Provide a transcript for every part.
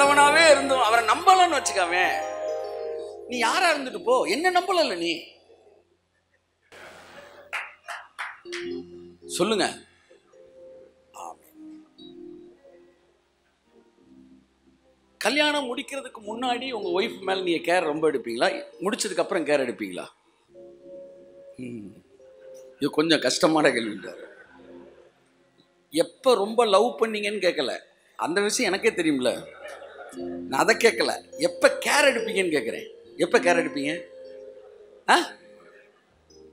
நல்லவனாவே இருந்தோம் அவரை நம்பலன்னு வச்சுக்காம, நீ யாரா இருந்துட்டு போ, என்ன நம்பல நீ சொல்லுங்க. கல்யாணம் முடிக்கிறதுக்கு முன்னாடி உங்க ஒய்ஃப் மேல நீங்க கேர் ரொம்ப எடுப்பீங்களா? முடிச்சதுக்கு அப்புறம் கேர் எடுப்பீங்களா? இது கொஞ்சம் கஷ்டமான கேள்விட்டார். எப்ப ரொம்ப லவ் பண்ணீங்கன்னு கேட்கல, அந்த விஷயம் எனக்கே தெரியும்ல, நான் அதை கேட்கல. எப்ப கேர் எடுப்பீங்கன்னு கேட்கிறேன். எப்ப கேர் எடுப்பீங்க?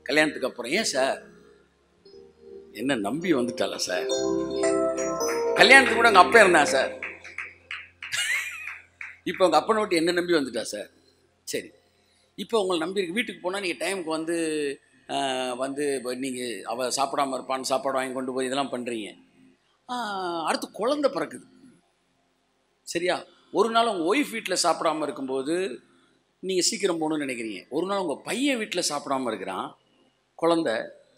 கல்யாணத்துக்கு அப்புறம். ஏன் சார்? என்ன நம்பி வந்துட்டால சார்? கல்யாணத்துக்கு கூட உங்க அப்பா இருந்தா சார், இப்போ உங்க அப்பனை விட்டு என்ன நம்பி வந்துட்டா சார்? சரி, இப்போ உங்களை நம்பி இருக்கு. வீட்டுக்கு போனால் நீங்கள் டைமுக்கு வந்து நீங்கள் அவள் சாப்பிடாம இருப்பான்னு சாப்பாடு வாங்கி கொண்டு போய் இதெல்லாம் பண்ணுறீங்க. அடுத்து குழந்தை பிறக்குது, சரியா? ஒரு நாள் உங்கள் ஒய்ஃப் வீட்டில் சாப்பிடாமல் இருக்கும்போது நீங்கள் சீக்கிரம் போகணுன்னு நினைக்கிறீங்க. ஒரு நாள் உங்கள் பையன் வீட்டில் சாப்பிடாமல் இருக்கிறான், குழந்தை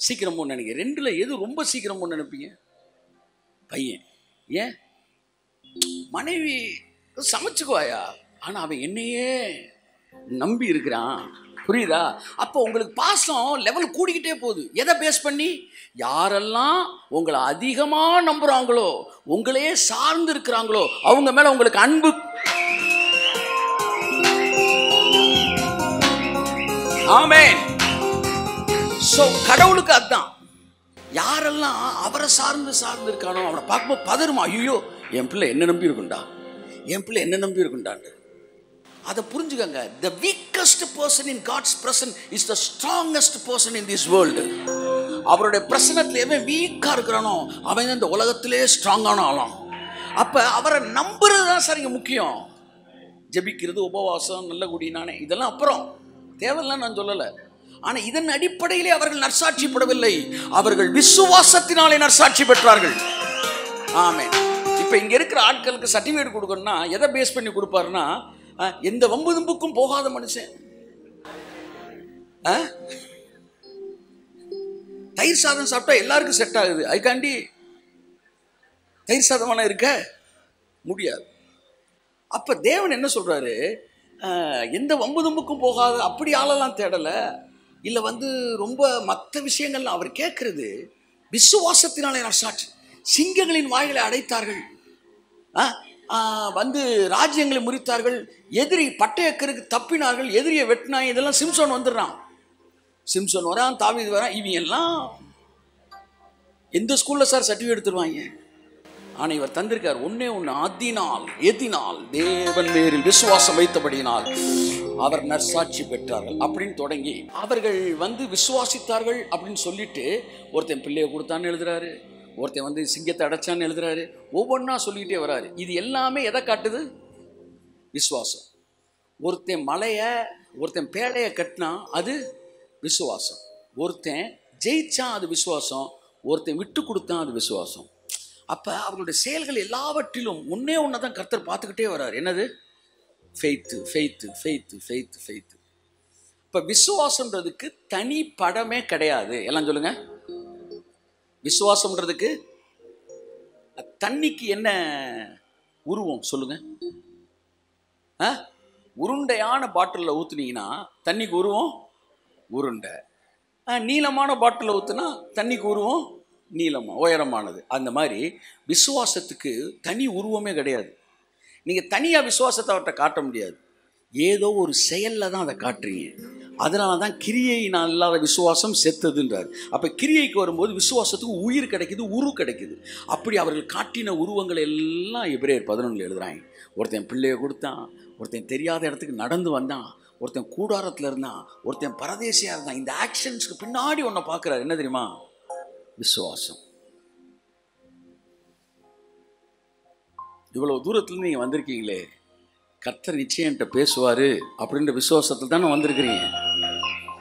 சீக்கிரம் போகணுன்னு நினைக்கிறேன். ரெண்டில் எது ரொம்ப சீக்கிரம் போகணுன்னு நினைப்பீங்க? பையன். ஏன்? மனைவி சமைச்சுக்குவாயா, ஆனால் அவன் என்னையே நம்பி இருக்கிறான், புரியுதா? அப்போ உங்களுக்கு பாசம் லெவல் கூடிக்கிட்டே போகுது. எதை பேஸ் பண்ணி? யாரெல்லாம் உங்களை அதிகமாக நம்புறாங்களோ, உங்களையே சார்ந்து இருக்கிறாங்களோ, அவங்க மேல உங்களுக்கு அன்பு. ஆமென். சோ கடவுளுக்கு அதான், யாரெல்லாம் அவரை சார்ந்து இருக்கானோ அவனை பார்க்கும்போது பதறுமா, ஐயோ என் பிள்ளை என்ன நம்பி இருக்குண்டா, என் பிள்ளை என்ன நம்பி இருக்குண்டான்னு. அதை புரிஞ்சுக்கங்க. The weakest person in God's presence is the strongest person in this world. அவருடைய பிரசன்னத்தில் எவன் வீக்கா இருக்கிறானோ அவன் இந்த உலகத்திலே ஸ்ட்ராங்கான ஆளாம். அப்ப அவரை நம்புறது தான் சார் இங்க முக்கியம். ஜெபிக்கிறது, உபவாசம், நல்ல குடினானே, இதெல்லாம் அப்புறம் தேவையில்லை நான் சொல்லலை. ஆனா இதன் அடிப்படையிலே அவர்கள் நற்சாட்சிப்படவில்லை, அவர்கள் விசுவாசத்தினாலே நற்சாட்சி பெற்றார்கள். ஆமென். இப்ப இங்க இருக்கிற ஆட்களுக்கு சர்டிபிகேட் கொடுக்கணும்னா எதை பேஸ் பண்ணி கொடுப்பாருன்னா, எந்த வம்பு தும்புக்கும் போகாத மனுஷன். தயிர் சாதம் சாப்பிட்டா எல்லாருக்கும் செட் ஆகுது, அதுக்காண்டி தயிர் சாதமான இருக்க முடியாது. அப்ப தேவன் என்ன சொல்றாரு, எந்த வம்பு தும்புக்கும் போகாத அப்படி ஆளெல்லாம் தேடல. இல்ல ரொம்ப மற்ற விஷயங்கள்லாம் அவர் கேட்கறது விசுவாசத்தினாலே நற்சாட்சி. சிங்கங்களின் வாய்களை அடைத்தார்கள், ராஜ்யங்களை முறித்தார்கள், எதிரி பட்டயக்கருக்கு தப்பினார்கள், எதிரியை வெட்டினாங்க. இதெல்லாம் சிம்சோன் வந்துடுறான், சிம்சோன் வரான், தாவீது வரான். இவங்க எல்லாம் எந்த ஸ்கூல்ல சார் சர்டிஃபிகேட் எடுத்துருவாங்க? ஆனா இவர் தந்திருக்கார் ஒன்னே ஒன்று, ஆதினால் எதினால் தேவன் பேரில் விசுவாசம் வைத்தபடியினால் அவர் நற்சாட்சி பெற்றார்கள் அப்படின்னு தொடங்கி அவர்கள் விசுவாசித்தார்கள் அப்படின்னு சொல்லிட்டு ஒருத்தன் பிள்ளையை கொடுத்தான்னு எழுதுறாரு, ஒருத்தன் சிங்கத்தை அடைச்சான்னு எழுதுறாரு, ஒவ்வொன்றா சொல்லிக்கிட்டே வராரு. இது எல்லாமே எதை காட்டுது? விசுவாசம். ஒருத்தன் மலையை, ஒருத்தன் பேழையை கட்டினா அது விசுவாசம், ஒருத்தன் ஜெயிச்சான் அது விசுவாசம், ஒருத்தன் விட்டு கொடுத்தான் அது விசுவாசம். அப்போ அவங்களுடைய செயல்கள் எல்லாவற்றிலும் ஒன்னே ஒன்று தான் கர்த்தர் பார்த்துக்கிட்டே வர்றார். என்னது? Faith, faith, faith, faith, faith. இப்போ விசுவாசம்ன்றதுக்கு தனி படமே கிடையாது. எல்லாம் சொல்லுங்க. விசுவாசம்ன்றதுக்கு தண்ணிக்கு என்ன உருவம் சொல்லுங்க? உருண்டையான பாட்டிலில் ஊற்றுனீங்கன்னா தண்ணிக்கு உருவம் உருண்டை, நீளமான பாட்டிலில் ஊற்றுனா தண்ணிக்கு உருவம் நீளமாக உயரமானது. அந்த மாதிரி விசுவாசத்துக்கு தனி உருவமே கிடையாது. நீங்கள் தனியாக விசுவாசத்தை அவர்கிட்ட காட்ட முடியாது, ஏதோ ஒரு செயலில் தான் அதை காட்டுறீங்க. அதனால தான் கிரியையினால் இல்லாத விசுவாசம் செத்ததுன்றார். அப்போ கிரியைக்கு வரும்போது விசுவாசத்துக்கு உயிர் கிடைக்குது, உரு கிடைக்குது. அப்படி அவர்கள் காட்டின உருவங்கள் எல்லாம் எபிரேயர் 11 எழுதுறாங்க. ஒருத்தன் பிள்ளையை கொடுத்தான், ஒருத்தன் தெரியாத இடத்துக்கு நடந்து வந்தான், ஒருத்தன் கூடாரத்தில் இருந்தான், ஒருத்தன் பரதேசியாக இருந்தான். இந்த ஆக்ஷன்ஸ்க்கு பின்னாடி ஒன்றை பார்க்குறாரு, என்ன தெரியுமா? விசுவாசம். இவ்வளவு தூரத்துலேருந்து நீங்கள் வந்திருக்கீங்களே, கர்த்தர் நிச்சயம் என்கிட்ட பேசுவார் அப்படின்ற விசுவாசத்தில் தானே வந்திருக்கிறீங்க.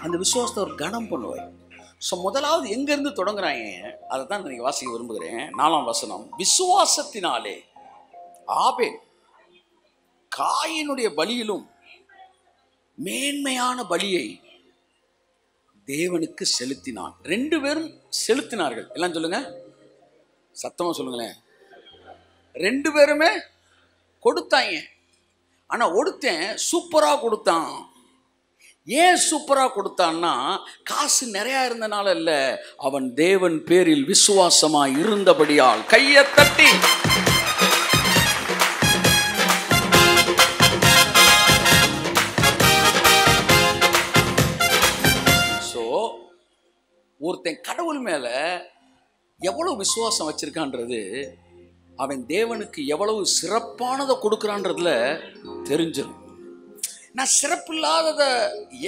அந்த விசுவாசத்தை அவர் கனம் பண்ணுவார். ஸோ முதலாவது எங்கேருந்து தொடங்குறாங்க அதை தான் நீங்கள் வாசிக்க விரும்புகிறேன். 4ஆம் வசனம். விசுவாசத்தினாலே ஆபேல் காயினுடைய பலியிலும் மேன்மையான பலியை தேவனுக்கு செலுத்தினான். 2 பேரும் செலுத்தினார்கள். எல்லாம் சொல்லுங்க, சத்தமாக சொல்லுங்களேன். 2 பேருமே கொடுத்தாங்க. ஆனால் ஒருத்தன் சூப்பராக கொடுத்தான். ஏன் சூப்பராக கொடுத்தான்னா காசு நிறையா இருந்தனால இல்லை, அவன் தேவன் பேரில் விசுவாசமாக இருந்தபடியால். கையை தட்டி ஒருத்தன் கடவுள் மேல எவ்வளவு விசுவாசம் வச்சிருக்கான்றது அவன் தேவனுக்கு எவ்வளவு சிறப்பானதை கொடுக்குறான்றதுல தெரிஞ்சிடும். நான் சிறப்பில்லாததை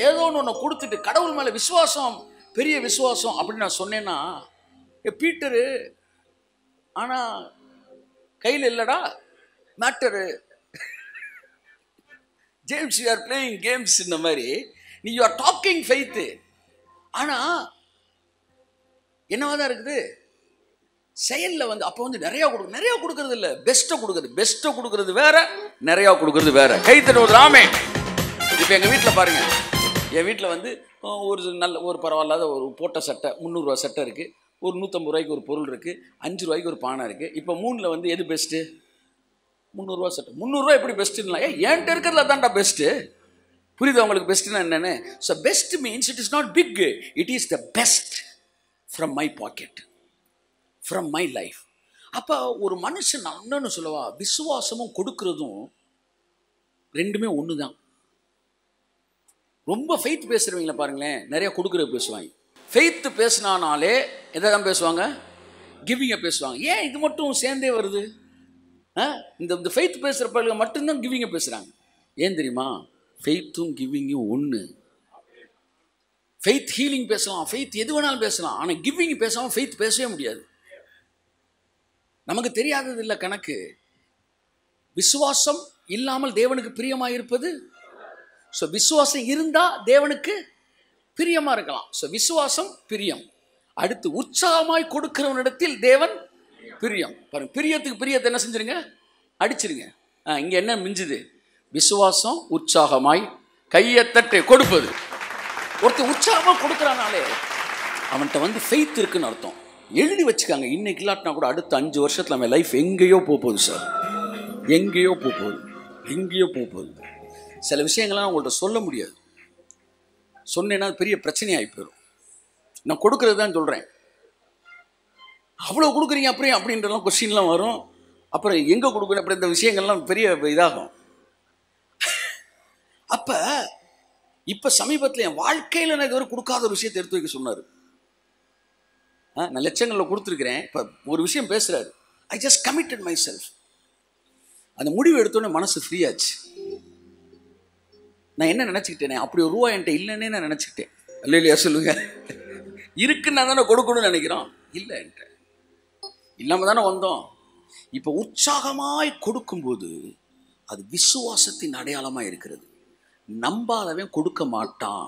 ஏதோ ஒன்று கொடுத்துட்டு கடவுள் மேல விசுவாசம் பெரிய விசுவாசம் அப்படின்னு நான் சொன்னேன்னா, பீட்டரு ஆனா கையில் இல்லடா matter, James you are playing games, இந்த மாதிரி நீ யூ ஆர் டாக்கிங் ஃபெய்த்து. ஆனா என்னவா தான் இருக்குது செயலில் வந்து. அப்போ வந்து நிறையா கொடுக்கறது இல்லை, பெஸ்ட்டை கொடுக்குறது. பெஸ்ட்டை கொடுக்கறது வேற, நிறையா கொடுக்கறது வேற. கை தட்டுவது ராமே. இப்போ எங்கள் வீட்டில் பாருங்க, என் வீட்டில் வந்து ஒரு பரவாயில்லாத ஒரு போட்ட சட்டை 300 ரூபா சட்டை இருக்குது, ஒரு 150 ரூபாய்க்கு ஒரு பொருள் இருக்குது, 5 ரூபாய்க்கு ஒரு பானை இருக்குது. இப்போ 3ல் வந்து எது பெஸ்ட்டு? 300 ரூபா சட்டை. 300 ரூபா எப்படி பெஸ்ட்டுன்னா, என்கிட்ட இருக்கிறதுல தான்டா பெஸ்ட்டு. புரியுது உங்களுக்கு பெஸ்ட்டுன்னா என்னென்னு? So best means it is not big, it is the best from my pocket, from my life. அப்போ ஒரு மனுஷன் என்னன்னு சொல்லவா, விசுவாசமும் கொடுக்கறதும் ரெண்டுமே ஒன்று தான். ரொம்ப ஃபெய்த் பேசுகிறவங்கள பாருங்களேன், நிறையா கொடுக்குறது பேசுவாங்க. ஃபெய்த்து பேசினானாலே எதை தான் பேசுவாங்க? கிவிங்கை பேசுவாங்க. ஏன் இது மட்டும் சேர்ந்தே வருது? இந்த ஃபெய்த் பேசுகிற பள்ளிகள் மட்டும்தான் கிவிங்கை பேசுகிறாங்க. ஏன் தெரியுமா? ஃபெய்த்தும் கிவிங்கும் ஒன்று. ஃபெய்த் ஹீலிங் பேசலாம், ஃபெய்த் எது வேணாலும் பேசலாம், ஆனால் கிவிங் பேசாமல் ஃபெய்த் பேசவே முடியாது. நமக்கு தெரியாதது இல்லை கணக்கு. விசுவாசம் இல்லாமல் தேவனுக்கு பிரியமாக இருப்பது. ஸோ விசுவாசம் இருந்தால் தேவனுக்கு பிரியமாக இருக்கலாம். ஸோ விசுவாசம் பிரியம். அடுத்து உற்சாகமாய் கொடுக்கிறவனிடத்தில் தேவன் பிரியம். பாருங்க, பிரியத்துக்கு பிரியத்தை என்ன செஞ்சிருங்க? அடிச்சிருங்க. இங்கே என்ன மிஞ்சுது? விசுவாசம் உற்சாகமாய் கையத்தட்டை கொடுப்பது. ஒருத்தர் உற்சாகமாக கொடுக்குறானாலே அவன்கிட்ட வந்து ஃபெய்த் இருக்குன்னு அர்த்தம். எழுதி வச்சுக்காங்க, இன்னைக்கு இல்லாட்டினா கூட அடுத்த 5 வருஷத்தில் அவன் லைஃப் எங்கேயோ போகுது சார், எங்கேயோ போகுது. சில விஷயங்கள்லாம் உங்கள்கிட்ட சொல்ல முடியாது, சொன்னேன்னா பெரிய பிரச்சனையாகி போயிடும். நான் கொடுக்கறது தான் சொல்கிறேன். அவ்வளோ கொடுக்குறீங்க அப்புறம் அப்படின்றலாம் கொஸ்டின்லாம் வரும். அப்புறம் எங்கே கொடுக்குறேன், அப்புறம் இந்த விஷயங்கள்லாம் பெரிய இதாகும். அப்போ இப்போ சமீபத்தில் என் வாழ்க்கையில் நான் இதுவரை கொடுக்காத ஒரு விஷயத்தை எடுத்து வைக்க சொன்னார். நான் லட்சங்களில் கொடுத்துருக்கிறேன். இப்போ ஒரு விஷயம் பேசுகிறாரு, I just committed my self. அந்த முடிவு எடுத்தோன்னே மனசு ஃப்ரீ ஆச்சு. நான் என்ன நினச்சிக்கிட்டேனே, அப்படி ஒரு ரூபா என்கிட்ட இல்லைன்னே நான் நினச்சிக்கிட்டேன். இல்லையா சொல்லுங்க, இருக்குன்னா தானே கொடுக்கணும்னு நினைக்கிறோம். இல்லை, என்கிட்ட இல்லாமல் தானே வந்தோம். இப்போ உற்சாகமாய் கொடுக்கும்போது அது விசுவாசத்தின் அடையாளமாக இருக்கிறது. நம்பாதவன் கொடுக்க மாட்டான்.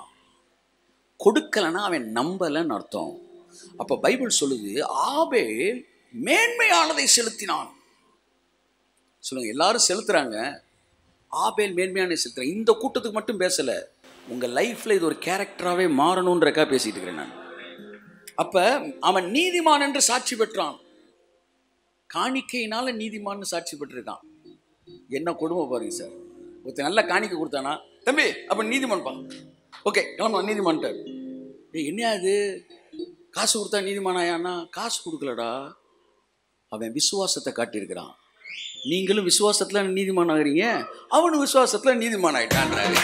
கொடுக்கலன்னா அவன் நம்பலன்னு அர்த்தம். அப்போ பைபிள் சொல்லுது, ஆபேல் மேன்மையானதை செலுத்தினான். சொல்லுங்க, எல்லாரும் செலுத்துறாங்க, ஆபேல் மேன்மையானதை செலுத்துறாங்க. இந்த கூட்டத்துக்கு மட்டும் பேசலை, உங்கள் லைஃப்பில் இது ஒரு கேரக்டராகவே மாறணுன்றக்கா பேசிட்டு இருக்கிறேன் நான். அப்போ அவன் நீதிமான் என்று சாட்சி பெற்றான். காணிக்கையினால நீதிமான்னு சாட்சி பெற்றிருக்கான். என்ன கொடுமை பாருங்க சார். ஒருத்தர் நல்ல காணிக்கை கொடுத்தானா, தம்பி அப்போ நீதிமான்ப்பா, ஓகே கிளம்பா நீதிமான்ட்டார். என்ன அது, காசு கொடுத்தா நீதிமானாயான்னா? காசு கொடுக்கலடா, அவன் விசுவாசத்தை காட்டியிருக்கிறான். நீங்களும் விசுவாசத்தில் நீதிமான் ஆகிறீங்க, அவனும் விசுவாசத்தில் நீதிமான் ஆயிட்டான்றாரு.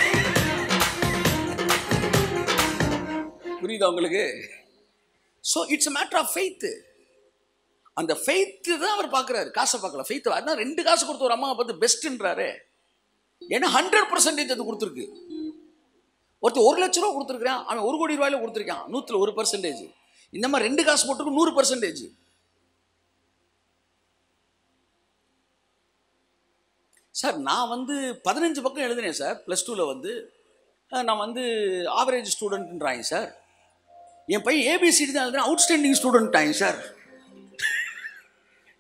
புரியுதா உங்களுக்கு? So it's a matter of faith. அந்த ஃபெய்த்து தான் அவர் பார்க்குறாரு, காசை பார்க்கல, ஃபெய்த்து. அதான் 2 காசு கொடுத்த ஒரு அம்மாவை பார்த்து பெஸ்ட்டுன்றாரு. ஏன்னா 100% அது கொடுத்துருக்கு. ஒருத்தர் 1 லட்ச ரூபா கொடுத்துருக்கான், அவன் 1 கோடி ரூபாயில கொடுத்துருக்கான், 100%. இந்த மாதிரி 2 காசு போட்டுருக்கு 100%. சார் நான் வந்து 15 பக்கம் எழுதினேன் சார். +2ல் வந்து நான் வந்து ஆவரேஜ் ஸ்டூடெண்ட்ன்றாங்க சார். என் பையன் ஏபிசிடி தான் எழுதுனா அவுட்ஸ்டாண்டிங் ஸ்டூடெண்ட் ஆகிங்க சார்.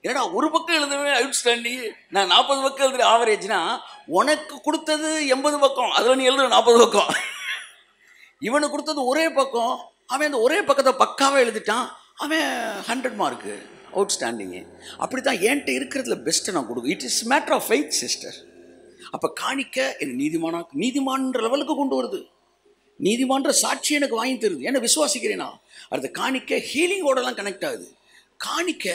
ஏன்னா ஒரு பக்கம் எழுதுவே அவுட்ஸ்டாண்டிங், நான் 40 பக்கம் எழுதுற ஆவரேஜ்னா உனக்கு கொடுத்தது 80 பக்கம், அதில் நீ எழுதுற 40 பக்கம். இவனுக்கு கொடுத்தது ஒரே பக்கம், அவன் அந்த ஒரே பக்கத்தை பக்காவாக எழுதிட்டான், அவன் 100 மார்க்கு அவுட்ஸ்டாண்டிங்கு. அப்படி தான் என்கிட்ட இருக்கிறதுல பெஸ்ட்டை நான் கொடுக்கும். It is matter of faith sister. அப்போ காணிக்க என்னை நீதிமான்ற லெவலுக்கு கொண்டு வருது. நீதிமான்ற சாட்சி எனக்கு வாங்கி தருது. என்ன விசுவாசிக்கிறேனா? அடுத்த காணிக்க ஹீலிங்கோடலாம் கனெக்ட் ஆகுது. காணிக்க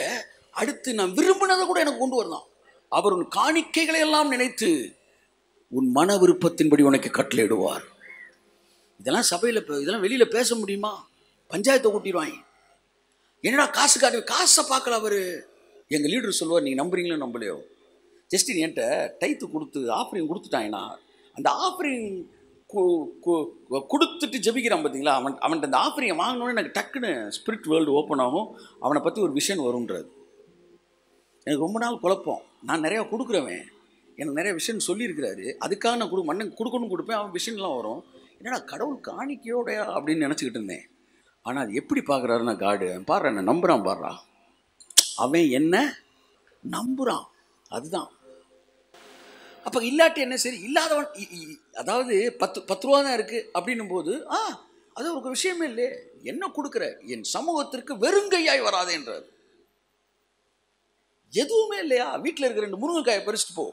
அடுத்து நான் விரும்பினதை கூட எனக்கு கொண்டு வரலாம். அவர் உன் காணிக்கைகளை எல்லாம் நினைத்து உன் மன விருப்பத்தின்படி உனக்கு கட்டளையிடுவார். இதெல்லாம் சபையில் இதெல்லாம் வெளியில் பேச முடியுமா? பஞ்சாயத்தை கூட்டிடுவாங்க. என்னடா காசு காசை பார்க்கல. அவர் எங்கள் லீடர் சொல்லுவார், நீங்கள் நம்புறீங்களோ நம்பலையோ, ஜஸ்ட் நீ என்கிட்ட டைத்து கொடுத்து ஆஃபரிங் கொடுத்துட்டாங்கன்னா அந்த ஆஃபரிங் கொடுத்துட்டு ஜெபிக்கிறான் பார்த்தீங்களா, அவன்கிட்ட அந்த ஆஃபரிங்கை வாங்கினோன்னே எனக்கு டக்குன்னு ஸ்பிரிட் வேர்ல்டு ஓப்பன் ஆகும். அவனை பற்றி ஒரு விஷன் வரும்ன்றது. எனக்கு ரொம்ப நாள் குழப்பம். நான் நிறையா கொடுக்குறவன், எனக்கு நிறைய விஷன் சொல்லியிருக்கிறாரு, அதுக்காக நான் மண்ணன் கொடுக்கணும் கொடுப்பேன். அவன் விஷன்லாம் வரும். என்னடா கடவுள் காணிக்கையோடையா அப்படின்னு நினச்சிக்கிட்டு இருந்தேன். ஆனால் அது எப்படி பார்க்குறாருன்னா, காடு பாடுறா என்ன நம்புகிறான், பாடுறா அவன் என்ன நம்புகிறான். அதுதான். அப்போ இல்லாட்டி என்ன சரி, இல்லாதவன் அதாவது 10 ரூபா தான் இருக்குது அப்படின்னும் போது அது ஒரு விஷயமே இல்லையே. என்ன கொடுக்குற, என் சமூகத்திற்கு வெறுங்கையாய் வராதேன்றார். எதுவுமே இல்லையா? வீட்டில் இருக்கிற 2 முருங்கைக்காயை பறிச்சுட்டு போ.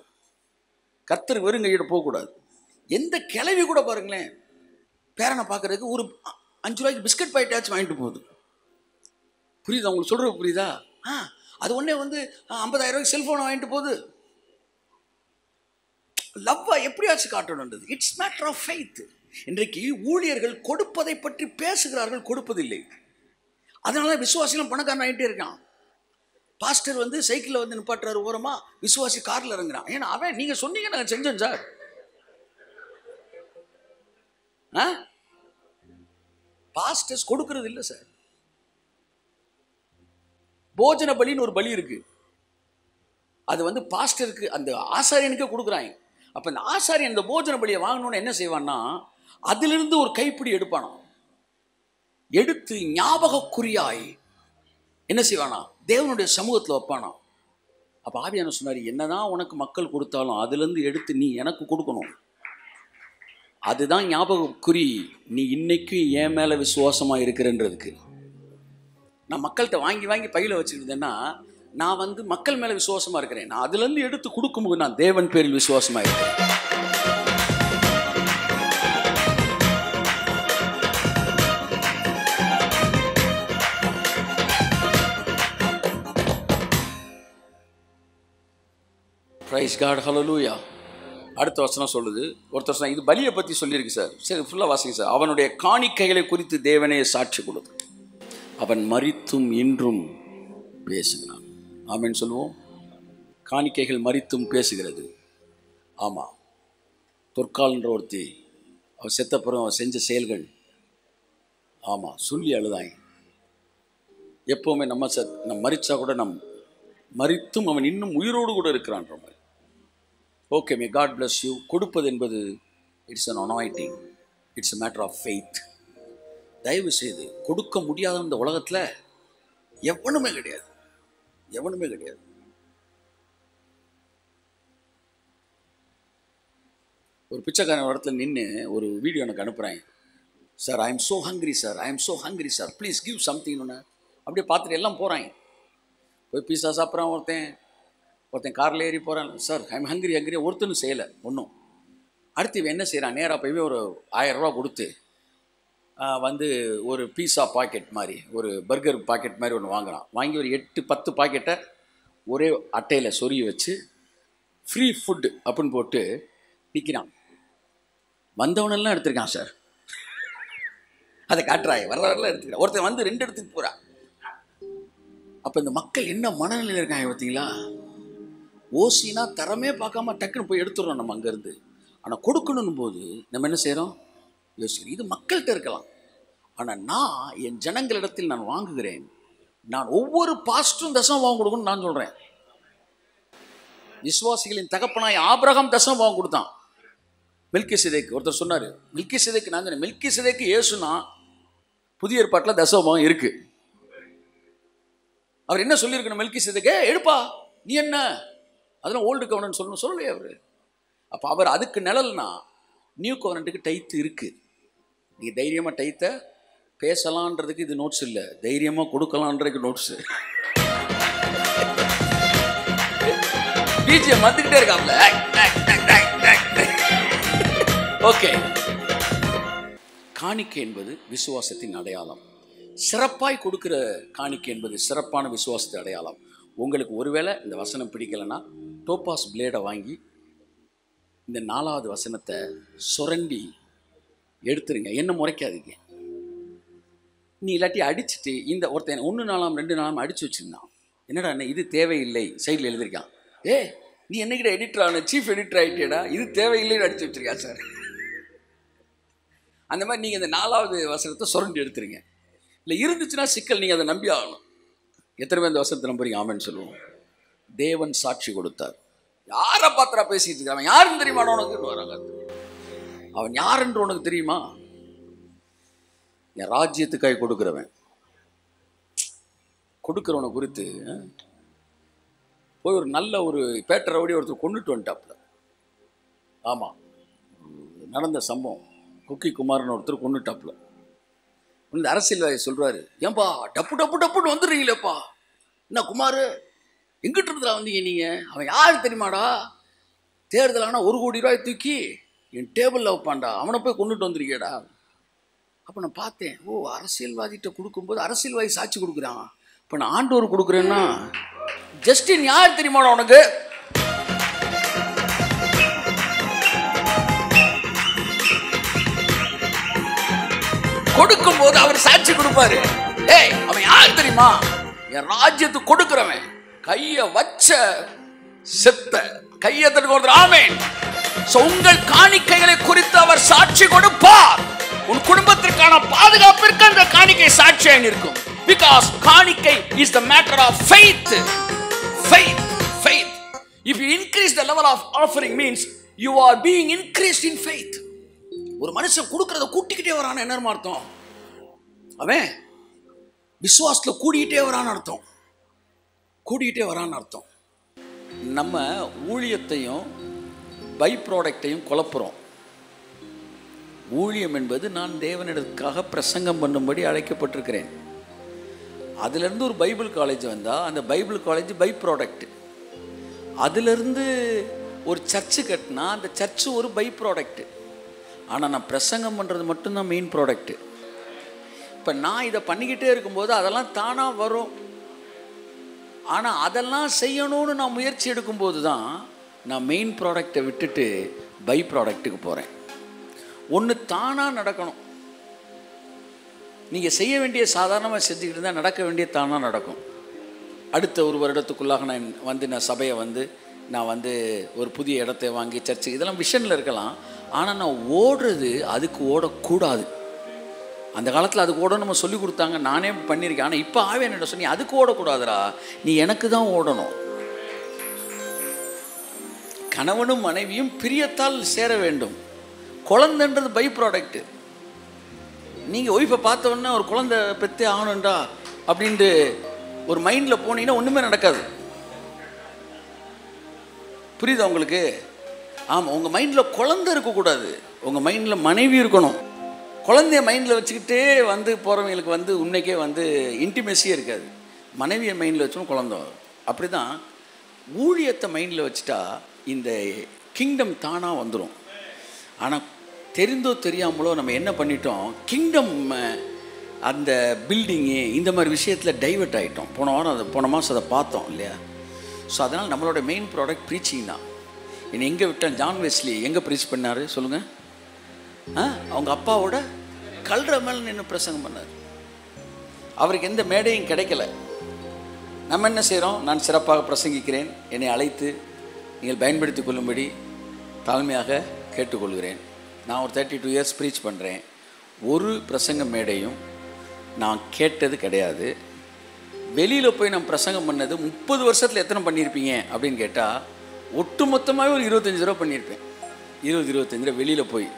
கர்த்தருக்கு வெறுங்கையோட போகக்கூடாது. எந்த கிளவி கூட பாருங்களேன், பேரனை பார்க்குறதுக்கு ஒரு 5 ரூபாய்க்கு பிஸ்கட் பாக்கெட்டாச்சும் வாங்கிட்டு போகுது. புரியுதா உங்களுக்கு சொல்கிறது? புரியுதா? அது ஒன்றே 50,000 ரூபாய்க்கு செல்ஃபோனை வாங்கிட்டு போகுது. லவ்வா எப்படியாச்சும் காட்டணுன்றது. It's matter of faith. இன்றைக்கு ஊழியர்கள் கொடுப்பதை பற்றி பேசுகிறார்கள், கொடுப்பதில்லை. அதனால விசுவாசிகளும் பணக்காரன் ஆகிட்டே இருக்கான். பாஸ்டர் சைக்கிளில் நிப்பாட்டுறாரு ஓரமா, விசுவாசி காரில் இறங்குறான். ஏன்னா அவன் நீங்கள் சொன்னீங்க நாங்கள் செஞ்சோம் சார். பாஸ்டர்ஸ் கொடுக்கறது இல்லை சார். போஜன பலின்னு ஒரு பலி இருக்கு. அது பாஸ்டருக்கு அந்த ஆசாரியனுக்கே கொடுக்குறாங்க. அப்போ இந்த ஆசாரியன் இந்த போஜன பலியை வாங்கணும்னு என்ன செய்வான்னா, அதிலிருந்து ஒரு கைப்பிடி எடுப்பானா, எடுத்து ஞாபகக்குறியாய் என்ன செய்வானா, தேவனுடைய சமூகத்தில் வைப்பானா. அப்போ ஆவியானவர் சொன்னார், என்னதான் உனக்கு மக்கள் கொடுத்தாலும் அதுலேருந்து எடுத்து நீ எனக்கு கொடுக்கணும். அதுதான் ஞாபகக்குறி. நீ இன்னைக்கும் என் மேலே விசுவாசமாக இருக்கிறன்றதுக்கு. நான் மக்கள்கிட்ட வாங்கி பையில் வச்சுருந்தேன்னா நான் மக்கள் மேலே விசுவாசமாக இருக்கிறேன். நான் அதுலேருந்து எடுத்து கொடுக்கும்போது நான் தேவன் பேரில் விசுவாசமாக இருக்கிறேன். பிரைஸ் காட், ஹல்லேலூயா. அடுத்த வசனம் சொல்லுது, ஒருத்தர் சொன்னால் இது பலியை பற்றி சொல்லியிருக்கு சார். சரி, ஃபுல்லாக வாசிங்க சார். அவனுடைய காணிக்கைகளை குறித்து தேவனே சாட்சி கொடுத்து அவன் மரித்தும் இன்றும் பேசுகிறான். ஆமென் சொல்லுவோம். காணிக்கைகள் மரித்தும் பேசுகிறது. ஆமாம். தொற்கால்ன்ற ஒருத்தி, அவன் செத்தப்புறம் அவன் செஞ்ச செயல்கள் ஆமாம் சொல்லி அழுதாங்க. எப்போவுமே நம்ம மரித்தா கூட மரித்தும் அவன் இன்னும் உயிரோடு கூட இருக்கிறான்ற மாதிரி. Okay, may God bless you. கொடுப்பது என்பது it's an anointing, it's a matter of faith. தயவு செய்து கொடுக்க முடியாத இந்த உலகத்தில் எவனுமே கிடையாது. ஒரு பிச்சைக்காரன் இடத்துல நின்று ஒரு வீடியோ எனக்கு அனுப்புகிறாங்க. Sir, I am so hungry sir, please give something. ஒன்று அப்படியே பார்த்துட்டு எல்லாம் போகிறாங்க. போய் பீஸா சாப்பிட்றான் ஒருத்தன் காரில் ஏறி போகிறான். Sir, I am hungry. ஒருத்தனும் செய்யலை ஒன்றும். அடுத்து இவன் என்ன செய்கிறான், நேராக போய் ஒரு 1000 ரூபா கொடுத்து ஒரு பீஸா பாக்கெட் மாதிரி, ஒரு பர்கர் பாக்கெட் மாதிரி ஒன்று வாங்குகிறான். வாங்கி ஒரு 8-10 பாக்கெட்டை ஒரே அட்டையில் சொருகி வச்சு ஃப்ரீ ஃபுட்டு அப்படின்னு போட்டு விற்கிறான். வந்தவனெல்லாம் எடுத்துருக்கான் சார். அதை காட்டுறாங்க, வரலாம் எடுத்துக்கிறான். ஒருத்தன் 2 இடத்துக்கு போகிறான். அப்போ இந்த மக்கள் என்ன மனநிலையில் இருக்காங்க பார்த்தீங்களா? ஓசினா தரமே பார்க்காம டக்குன்னு போய் எடுத்துடுறோம் நம்ம அங்கேருந்து. ஆனால் கொடுக்கணும் போது நம்ம என்ன செய்கிறோம், யோசிக்கிறோம். இது மக்கள்கிட்ட இருக்கலாம். ஆனால் நான் என் ஜனங்களிடத்தில் நான் வாங்குகிறேன். நான் ஒவ்வொரு பாஸ்டரும் தசம் வாங்க கொடுக்கணும்னு நான் சொல்கிறேன். விசுவாசிகளின் தகப்பனாய் ஆபிரகாம் தசம் வாங்க கொடுத்தான். மெல்கிசேதேக்கு ஒருத்தர் சொன்னார், மெல்கிசேதேக்கு நான் சொன்னேன், மெல்கிசேதேக்கு இயேசுனா புதிய ஏற்பாட்டில் தசமம் இருக்கு. அவர் என்ன சொல்லியிருக்கணும், மெல்கிசேதேக்கு எடுப்பா நீ என்ன அதெல்லாம் ஓல்டு கவர்னன்ட் சொல்லலையே அவர். அப்போ அவர் அதுக்கு நிழல்னா நியூ கவர்னன்ட்டுக்கு டைத்து இருக்குது. நீ தைரியமாக டைத்தை பேசலான்றதுக்கு இது நோட்ஸ் இல்லை, தைரியமாக கொடுக்கலான்றதுக்கு நோட்ஸு. பிஜிஎம் வந்துக்கிட்டே இருக்காப்ல. ஓகே. காணிக்கை என்பது விசுவாசத்தின் அடையாளம். சிறப்பாய் கொடுக்கிற காணிக்கை என்பது சிறப்பான விசுவாசத்தின் அடையாளம். உங்களுக்கு ஒருவேளை இந்த வசனம் பிடிக்கலைன்னா டோபாஸ் பிளேடை வாங்கி இந்த 4வது வசனத்தை சுரண்டி எடுத்துருங்க. என்ன முறைக்காதீங்க. நீ இல்லாட்டி அடிச்சுட்டு இந்த ஒருத்தன் 1 நாளாம் 2 நாளாம் அடிச்சு வச்சுருந்தான். என்னடா என்ன இது தேவையில்லை சைடில் எழுதியிருக்கான். நீ என்னைக்கிட்ட எடிட்டர் ஆன, சீஃப் எடிட்டர் ஆகிட்டேடா, இது தேவையில்லைன்னு அடிச்சு வச்சிருக்கா சார். அந்த மாதிரி நீங்கள் இந்த 4வது வசனத்தை சுரண்டி எடுத்துருங்க. இல்லை இருந்துச்சுன்னா சிக்கல், நீங்கள் அதை நம்பி ஆகணும். எத்தனை பேர் இந்த வசனத்தை நம்புறீங்க? ஆமென்னு சொல்லுவோம். தேவன் சாட்சி கொடுத்தார். யாரை பாத்திரா பேசிட்டு இருக்க? அவன் யாருன்னு தெரியுமா உனக்கு வராங்க? அவன் யாருன்ற உனக்கு தெரியுமா? என் ராஜ்யத்துக்காய் கொடுக்குறவன். கொடுக்குறவனை குறித்து போய் ஒரு நல்ல ஒரு பேட்டரோடி ஒருத்தர் கொண்டுட்டு வந்துட்டாப்புல. ஆமாம், நடந்த சம்பவம். குக்கி குமார்னு ஒருத்தர் கொண்டுட்டாப்புல. இந்த அரசியல்வாதி சொல்கிறாரு, ஏன்பா டப்பு டப்பு டப்புன்னு வந்துடுறீங்களேப்பா, என்ன குமார் எங்கிட்ட இருந்தா வந்தீங்க நீங்கள்? அவன் யார் தெரியுமாடா? தேர்தல் ஆனால் 1 கோடி ரூபாய் தூக்கி என் டேபிளில் வைப்பான்டா, அவனை போய் கொண்டுட்டு வந்துருக்கேடா. அப்போ நான் பார்த்தேன், அரசியல்வாதிகிட்ட கொடுக்கும்போது அரசியல்வாதி சாட்சி கொடுக்குறான். இப்போ நான் ஆண்டவர் கொடுக்குறேன்னா ஜஸ்டின் யார் தெரியுமாடா உனக்கு? கொடுக்கும்போது அவர் சாட்சி கொடுப்பாரு. அவன் யார் தெரியுமா? என் ராஜ்யத்துக்கு கொடுக்குறவன். கையை வச்ச செத்த கையை தட்டு. ஆமென். உங்கள் காணிக்கைகளை குறித்து அவர் சாட்சி கொடுப்பார். உன் குடும்பத்திற்கான பாதுகாப்பிற்கு அந்த காணிக்கை சாட்சியாக இருக்கும். Because காணிக்கை is the matter of faith. Faith. If you increase the level of offering means you are being increased in faith. ஒரு மனுஷன் கொடுக்கறத கூட்டிக்கிட்டே வரான்னு என்ன அர்த்தம்? அவன் விசுவாசத்துல கூடிக்கிட்டே வரான்னு அர்த்தம். கூடிக்கிட்டே வரான்னு அர்த்தம். நம்ம ஊழியத்தையும் பை ப்ராடக்டையும் குழப்புறோம். ஊழியம் என்பது நான் தேவனிடத்துக்காக பிரசங்கம் பண்ணும்படி அழைக்கப்பட்டிருக்கிறேன். அதிலிருந்து ஒரு பைபிள் காலேஜ் வந்தால் அந்த பைபிள் காலேஜ் பை ப்ராடக்ட். அதிலிருந்து ஒரு சர்ச்சு கட்டினா அந்த சர்ச்சு ஒரு பை ப்ராடக்ட். ஆனால் நான் பிரசங்கம் பண்ணுறது மட்டும்தான் மெயின் ப்ராடக்ட். இப்போ நான் இதை பண்ணிக்கிட்டே இருக்கும்போது அதெல்லாம் தானாக வரும். ஆனால் அதெல்லாம் செய்யணும்னு நான் முயற்சி எடுக்கும்போது தான் நான் மெயின் ப்ராடக்டை விட்டுட்டு பை ப்ராடக்ட்டுக்கு போகிறேன். ஒன்று தானாக நடக்கணும். நீங்கள் செய்ய வேண்டிய சாதாரணமாக செஞ்சுக்கிட்டு இருந்தால் நடக்க வேண்டிய தானாக நடக்கும். அடுத்த 1 வருடத்துக்குள்ளாக நான் சபையை நான் ஒரு புதிய இடத்தை வாங்கி சர்ச்சு இதெல்லாம் விஷனில் இருக்கலாம். ஆனால் நான் ஓடுறது அதுக்கு ஓடக்கூடாது. அந்த காலத்தில் அதுக்கு ஓட நம்ம சொல்லி கொடுத்தாங்க, நானே பண்ணியிருக்கேன். ஆனால் இப்போ ஆவே என்ன சொன்னி அதுக்கு ஓடக்கூடாதுடா, நீ எனக்கு தான் ஓடணும். கணவனும் மனைவியும் பிரியத்தால் சேர வேண்டும். குழந்தைன்றது பை ப்ராடக்ட். நீங்கள் ஒய்ஃபை பார்த்தோன்னா ஒரு குழந்தை பெற்றே ஆகணுண்டா அப்படின்ட்டு ஒரு மைண்டில் போனீங்கன்னா ஒன்றுமே நடக்காது. புரியுதா உங்களுக்கு? ஆமாம், உங்கள் மைண்டில் குழந்தை இருக்கக்கூடாது, உங்கள் மைண்டில் மனைவி இருக்கணும். குழந்தைய மைண்டில் வச்சுக்கிட்டே போகிறவங்களுக்கு உன்னைக்கே இன்டிமெசியே இருக்காது. மனைவியை மைண்டில் வச்சோம் குழந்தை. அப்படி தான் ஊழியத்தை மைண்டில் வச்சுட்டா இந்த கிங்டம் தானாக வந்துடும். ஆனால் தெரிந்தோ தெரியாமலோ நம்ம என்ன பண்ணிட்டோம், கிங்டம் அந்த பில்டிங்கு இந்த மாதிரி விஷயத்தில் டைவெர்ட் ஆகிட்டோம். போன மாதம் அதை பார்த்தோம் இல்லையா? ஸோ அதனால் நம்மளோட மெயின் ப்ராடக்ட் ப்ரீச்சிங் தான். என்னை எங்கே விட்டால் ஜான் வெஸ்லி எங்கே ப்ரீச் பண்ணார் சொல்லுங்கள்? அவங்க அப்பாவோட கல்ற மேலே நின்று பிரசங்கம் பண்ணார். அவருக்கு எந்த மேடையும் கிடைக்கல. நம்ம என்ன செய்கிறோம்? நான் சிறப்பாக பிரசங்கிக்கிறேன், என்னை அழைத்து நீங்கள் பயன்படுத்தி கொள்ளும்படி தாழ்மையாக கேட்டுக்கொள்கிறேன். நான் ஒரு 32 இயர்ஸ் ப்ரீச் பண்ணுறேன். ஒரு பிரசங்க மேடையும் நான் கேட்டது கிடையாது. வெளியில் போய் நான் பிரசங்கம் பண்ணது 30 வருஷத்தில் எத்தனை பண்ணியிருப்பீங்க அப்படின்னு கேட்டால் ஒட்டு மொத்தமாகவே ஒரு 25 தடவை பண்ணியிருப்பேன். 20-25 தடவை வெளியில் போய்.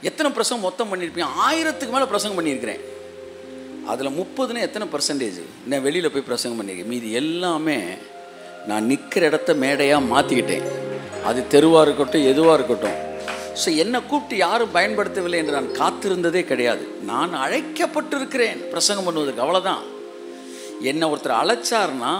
எத்தனை பிரசங்கம் மொத்தம் பண்ணியிருப்பேன்? 1000க்கு மேலே பிரசங்கம் பண்ணியிருக்கிறேன். அதில் 30ன்னு எத்தனை பர்சன்டேஜ் நான் வெளியில் போய் பிரசங்கம் பண்ணியிருக்கேன். மீதி எல்லாமே நான் நிற்கிற இடத்த மேடையாக மாற்றிக்கிட்டேன். அது தெருவாக இருக்கட்டும், எதுவாக இருக்கட்டும். ஸோ என்னை கூப்பிட்டு யாரும் பயன்படுத்தவில்லை என்று நான் காத்திருந்ததே கிடையாது. நான் அழைக்கப்பட்டிருக்கிறேன் பிரசங்கம் பண்ணுவதற்கு, அவ்வளோதான். என்னை ஒருத்தர் அழைச்சார்னா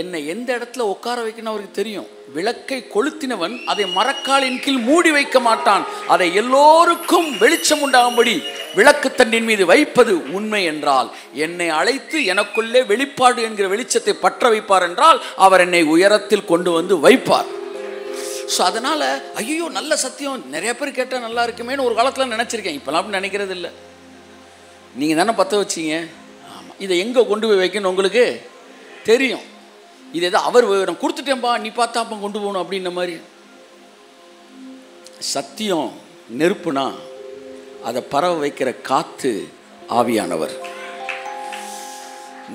என்னை எந்த இடத்துல உட்கார வைக்கணும் அவருக்கு தெரியும். விளக்கை கொளுத்தினவன் அதை மரக்காலின் கீழ் மூடி வைக்க மாட்டான். அதை எல்லோருக்கும் வெளிச்சம் உண்டாகும்படி விளக்கு தண்டின் மீது வைப்பது உண்மை என்றால், என்னை அழைத்து எனக்குள்ளே வெளிப்பாடு என்கிற வெளிச்சத்தை பற்ற வைப்பார் என்றால் அவர் என்னை உயரத்தில் கொண்டு வந்து வைப்பார். ஸோ அதனால் ஐயோ நல்ல சத்தியம் நிறைய பேர் கேட்டால் நல்லா இருக்குமேனு ஒரு காலத்தில் நினச்சிருக்கேன். இப்போலாம் அப்படி நினைக்கிறது இல்லை. நீங்கள் தானே பற்ற வச்சிங்க. ஆமாம், இதை எங்கே கொண்டு போய் வைக்கணும் உங்களுக்கு தெரியும். இது எதோ அவர் நான் கொடுத்துட்டேன்பா நீ பார்த்தாப்பா கொண்டு போகணும் அப்படின்ற மாதிரி. சத்தியம் நெருப்புனா அதை பரவ வைக்கிற காற்று ஆவியானவர்.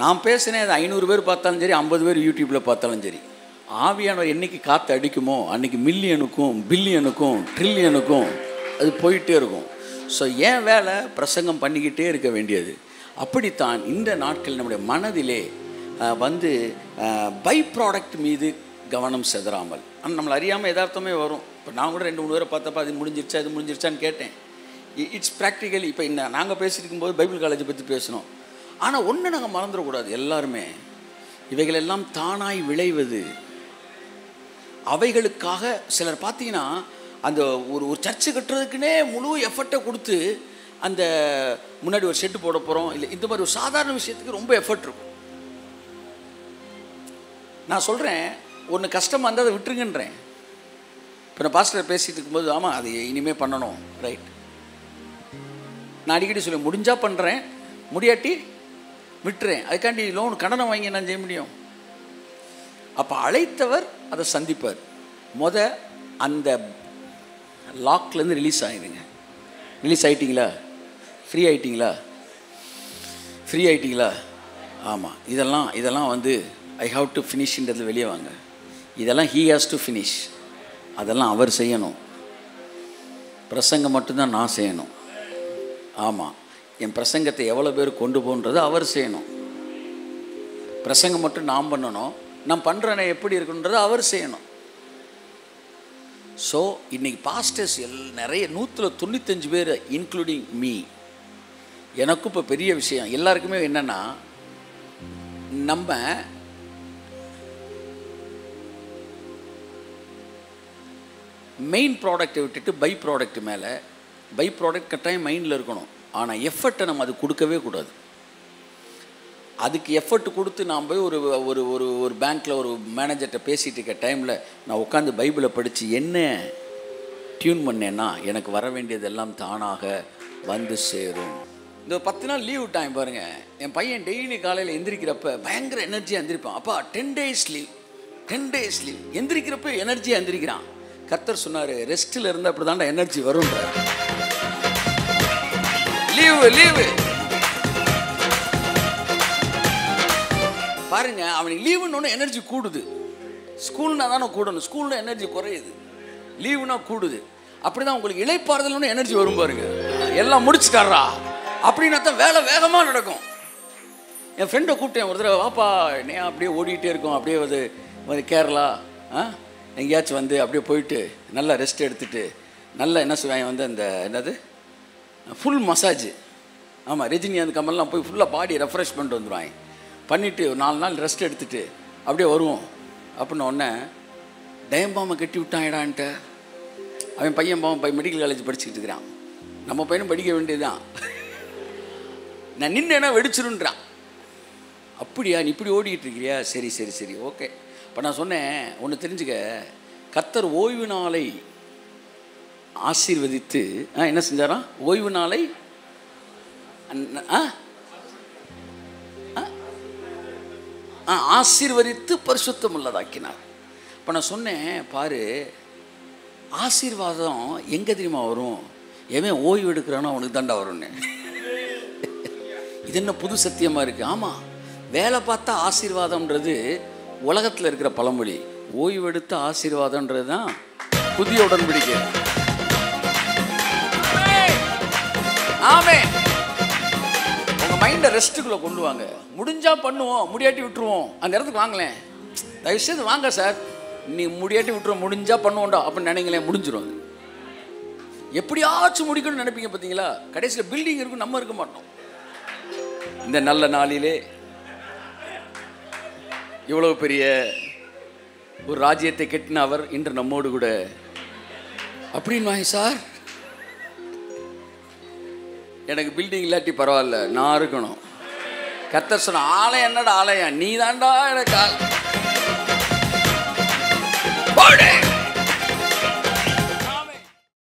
நான் பேசினேன், அது 500 பேர் பார்த்தாலும் சரி, 50 பேர் யூடியூப்பில் பார்த்தாலும் சரி, ஆவியானவர் என்னைக்கு காற்று அடிக்குமோ அன்றைக்கி மில்லியனுக்கும் பில்லியனுக்கும் ட்ரில்லியனுக்கும் அது போயிட்டே இருக்கும். ஸோ ஏன் வேலை பிரசங்கம் பண்ணிக்கிட்டே இருக்க வேண்டியது. அப்படித்தான் இந்த நாட்கள் நம்முடைய மனதிலே வந்து பை ப்ராடக்ட் மீது கவனம் செதறாமல், ஆனால் நம்மளை அறியாமல் யதார்த்தமே வரும். இப்போ நான் கூட 2-3 பேரை பார்த்தப்ப அது முடிஞ்சிருச்சா இது முடிஞ்சிருச்சான்னு கேட்டேன். It's practically. இப்போ இந்த நாங்கள் பேசிட்டு இருக்கும்போது பைபிள் காலேஜை பற்றி பேசணும். ஆனால் ஒன்று நாங்கள் மறந்துடக்கூடாது, எல்லாருமே இவைகளெல்லாம் தானாய் விளைவது. அவைகளுக்காக சிலர் பார்த்தீங்கன்னா அந்த ஒரு சர்ச்சு கட்டுறதுக்குன்னே முழு எஃபர்ட்டை கொடுத்து அந்த முன்னாடி ஒரு ஷெட்டு போட போகிறோம் இல்லை இந்த மாதிரி ஒரு சாதாரண விஷயத்துக்கு ரொம்ப எஃபர்ட் இருக்கும். நான் சொல்கிறேன், ஒன்று கஷ்டமாக இருந்தால் அதை விட்டுருங்கன்றேன். இப்போ நான் பாஸ்டர் பேசிகிட்டு இருக்கும்போது ஆமாம் அது இனிமேல் பண்ணணும், ரைட். நான் அடிக்கடி சொல்லுவேன், முடிஞ்சால் பண்ணுறேன், முடியாட்டி விட்டுறேன். அதுக்காண்டி லோன் கடனை வாங்கி நான் செய்ய முடியும். அப்போ அழைத்தவர் அதை சந்திப்பார். அந்த லாக்லேருந்து ரிலீஸ் ஆகிடுங்க. ரிலீஸ் ஆகிட்டிங்களா? ஃப்ரீ ஆகிட்டிங்களா? ஆமாம், இதெல்லாம் வந்து ஐ ஹாவ் டு ஃபினிஷ்ன்றது வெளியே வாங்க. இதெல்லாம் ஹீ ஹாஸ் டு ஃபினிஷ். அதெல்லாம் அவர் செய்யணும். பிரசங்கம் மட்டும்தான் நான் செய்யணும். ஆமாம், என் பிரசங்கத்தை எவ்வளோ பேர் கொண்டு போன்றது அவர் செய்யணும். பிரசங்கம் மட்டும் நான் பண்ணணும், நான் பண்ணுறேனே எப்படி இருக்குன்றது அவர் செய்யணும். ஸோ இன்றைக்கி பாஸ்டர்ஸ் நிறைய 195 பேர் இன்க்ளூடிங் மீ. எனக்கும் இப்போ பெரிய விஷயம் எல்லாருக்குமே என்னென்னா, நம்ம மெயின் ப்ராடக்டை விட்டுட்டு பை ப்ராடக்ட் மேலே, பை ப்ராடக்ட் கட்டாயம் மைண்டில் இருக்கணும். ஆனால் எஃபர்ட்டை நம்ம அது கொடுக்கவே கூடாது. அதுக்கு எஃபர்ட் கொடுத்து நான் போய் ஒரு ஒரு ஒரு ஒரு பேங்க்கில் ஒரு மேனேஜர்கிட்ட பேசிகிட்டு இருக்க டைமில் நான் உட்காந்து பைபிளை படித்து என்ன டியூன் பண்ணேன்னா எனக்கு வர வேண்டியதெல்லாம் தானாக வந்து சேரும். இந்த 10 நாள் லீவ் விட்டாங்க பாருங்கள். என் பையன் டெய்லி காலையில் எந்திரிக்கிறப்ப பயங்கர எனர்ஜியாக எந்திரிப்பான். அப்பா 10 days லீவ் எந்திரிக்கிறப்ப எனர்ஜியாக எந்திரிக்கிறான். கர்த்தர் சொன்னார், ரெஸ்ட்டில் இருந்து அப்படி தாண்டா எனர்ஜி வரும். லீவு பாருங்க, அவனுக்கு லீவுன்னு எனர்ஜி கூடுது. ஸ்கூல்னா தானே கூடணும், ஸ்கூல்னா எனர்ஜி குறையுது, லீவுனா கூடுது. அப்படிதான் உங்களுக்கு இளைப்பாறுதல்னு எனர்ஜி வரும் பாருங்க. எல்லாம் முடிச்சுட்டாரா அப்படின்னா தான் வேலை வேகமாக நடக்கும். என் ஃப்ரெண்டை கூப்பிட்டேன் ஒரு தடவை, வாப்பா நீ அப்படியே ஓடிக்கிட்டே இருக்கோம், அப்படியே வந்து கேரளா எங்கேயாச்சும் வந்து அப்படியே போயிட்டு நல்லா ரெஸ்ட் எடுத்துகிட்டு நல்லா என்ன சொல்லுவாங்க வந்து அந்த என்னது ஃபுல் மசாஜ். ஆமாம், ரஜினிகாந்த் கமல்லாம் போய் ஃபுல்லாக பாடி ரெஃப்ரெஷ் பண்ணிட்டு வந்துடுவாங்க. பண்ணிவிட்டு ஒரு 4 நாள் ரெஸ்ட் எடுத்துகிட்டு அப்படியே வருவோம். அப்படின்னு உடனே டயம்பாமை கட்டி விட்டான்டான்ட்டு அவன் பையன் மெடிக்கல் காலேஜ் படிச்சுக்கிட்டு இருக்கிறான். நம்ம பையனும் படிக்க வேண்டியதுதான். நான் நின்று வெடிச்சிருன்றான். அப்படியா நீ இப்படி ஓடிக்கிட்டு இருக்கிறியா? சரி ஓகே. இப்போ நான் சொன்னேன், ஒன்று தெரிஞ்சுக்க, கர்த்தர் ஓய்வு நாளை ஆசீர்வதித்து என்ன செஞ்சாராம்? ஓய்வு நாளை ஆசீர்வதித்து பரிசுத்தம் உள்ளதாக்கினார். இப்போ நான் சொன்னேன், பாரு ஆசீர்வாதம் எங்கே தெரியுமா வரும்? எவன் ஓய்வு எடுக்கிறானோ அவனுக்கு தாண்டா வரும்னு. இது என்ன புது சத்தியமாக இருக்குது? ஆமாம், வேலை பார்த்தா ஆசீர்வாதம்ன்றது உலகத்தில் இருக்கிற பழமொழி. ஓய்வு எடுத்த ஆசீர்வாதம்ன்றது தான் புதிய உடன்படிக்கை. ஆமென். உங்கள் மைண்டை ரெஸ்ட்டுக்குள்ளே கொண்டு வாங்க. முடிஞ்சால் பண்ணுவோம், முடியாட்டி விட்டுருவோம். அந்த இடத்துக்கு வாங்கலேன், தயவுசெய்து வாங்க சார். நீ முடியாட்டி விட்டுருவோம், முடிஞ்சால் பண்ணுவோண்டா அப்படின்னு நினைங்களேன், முடிஞ்சிடும். அது எப்படியாச்சும் முடிக்கணும்னு நினைப்பீங்க பார்த்தீங்களா? கடைசியில் பில்டிங் இருக்கும், நம்ம இருக்க மாட்டோம். இந்த நல்ல நாளிலே இவ்வளவு பெரிய ஒரு ராஜ்யத்தை கட்டின அவர் இன்று நம்மோடு கூட அப்படின்னு சார். எனக்கு பில்டிங் இல்லாட்டி பரவாயில்ல, நான் இருக்கணும். கர்த்தர் சொன்ன ஆலயம் என்னடா ஆலயம், நீ தாண்டா எனக்கு